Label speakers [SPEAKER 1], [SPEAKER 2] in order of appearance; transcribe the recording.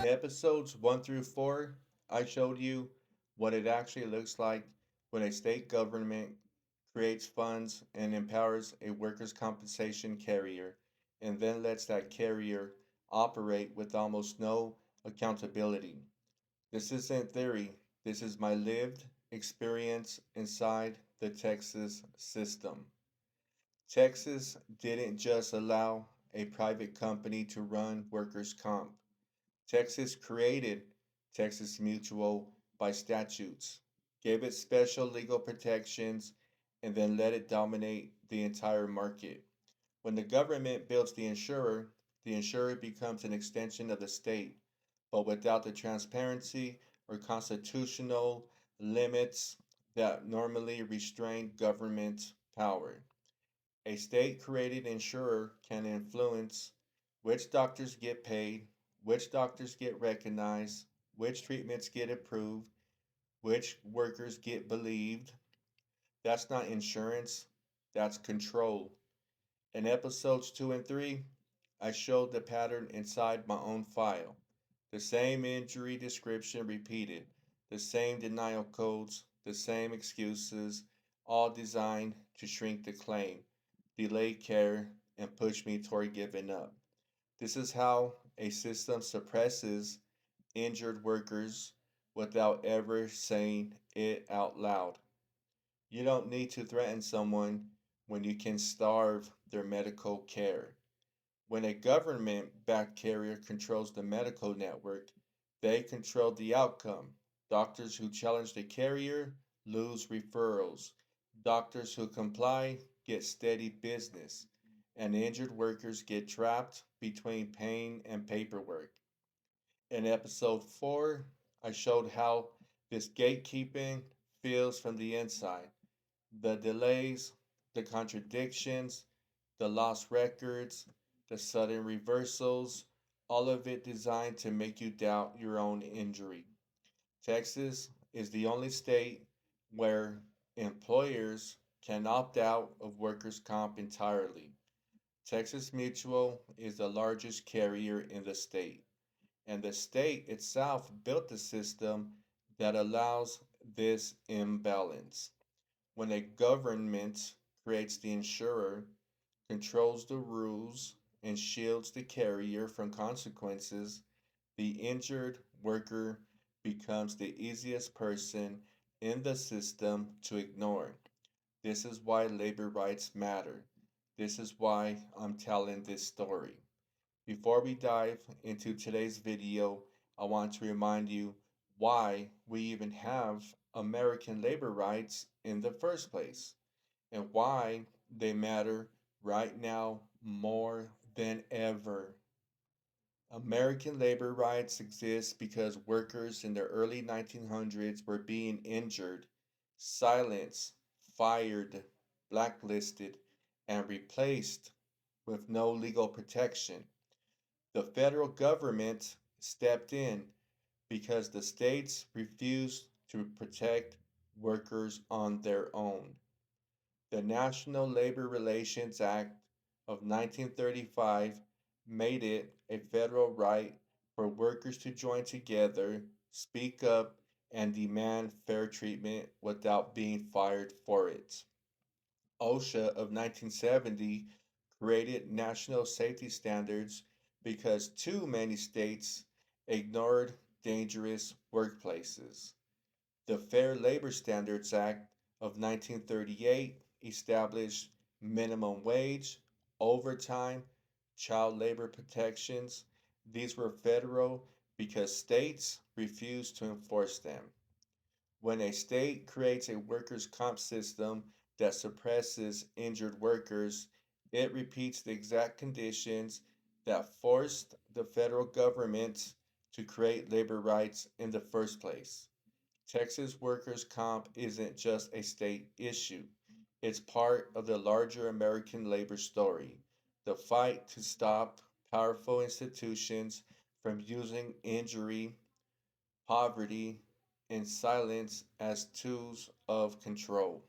[SPEAKER 1] episodes 1 through 4, I showed you what it actually looks like when a state government creates funds and empowers a workers' compensation carrier and then lets that carrier operate with almost no accountability. This isn't theory, this is my lived experience inside the Texas system. Texas didn't just allow a private company to run workers' comp. Texas created Texas Mutual by statutes, gave it special legal protections, and then let it dominate the entire market. When the government builds the insurer becomes an extension of the state, but without the transparency or constitutional limits that normally restrain government power. A state created insurer can influence which doctors get paid, which doctors get recognized, which treatments get approved, which workers get believed. That's not insurance, that's control. In episodes 2 and 3, I showed the pattern inside my own file. The same injury description repeated, the same denial codes, the same excuses, all designed to shrink the claim, delay care, and push me toward giving up. This is how a system suppresses injured workers without ever saying it out loud. You don't need to threaten someone when you can starve their medical care. When a government backed carrier controls the medical network, they control the outcome. Doctors who challenge the carrier lose referrals. Doctors who comply get steady business. And injured workers get trapped between pain and paperwork. In episode 4, I showed how this gatekeeping feels from the inside. The delays, the contradictions, the lost records, the sudden reversals, all of it designed to make you doubt your own injury. Texas is the only state where employers can opt out of workers' comp entirely. Texas Mutual is the largest carrier in the state, and the state itself built a system that allows this imbalance. When a government creates the insurer, controls the rules, and shields the carrier from consequences, the injured worker becomes the easiest person in the system to ignore. This is why labor rights matter. This is why I'm telling this story. Before we dive into today's video, I want to remind you why we even have American labor rights in the first place and why they matter right now more than ever. American labor rights exist because workers in the early 1900s were being injured, silenced, fired, blacklisted, and replaced with no legal protection. The federal government stepped in because the states refused to protect workers on their own. The National Labor Relations Act of 1935 made it a federal right for workers to join together, speak up, and demand fair treatment without being fired for it. OSHA of 1970 created national safety standards because too many states ignored dangerous workplaces. The Fair Labor Standards Act of 1938 established minimum wage, overtime, child labor protections. These were federal because states refused to enforce them. When a state creates a workers' comp system that suppresses injured workers, it repeats the exact conditions that forced the federal government to create labor rights in the first place. Texas workers' comp isn't just a state issue, it's part of the larger American labor story. The fight to stop powerful institutions from using injury, poverty, and silence as tools of control.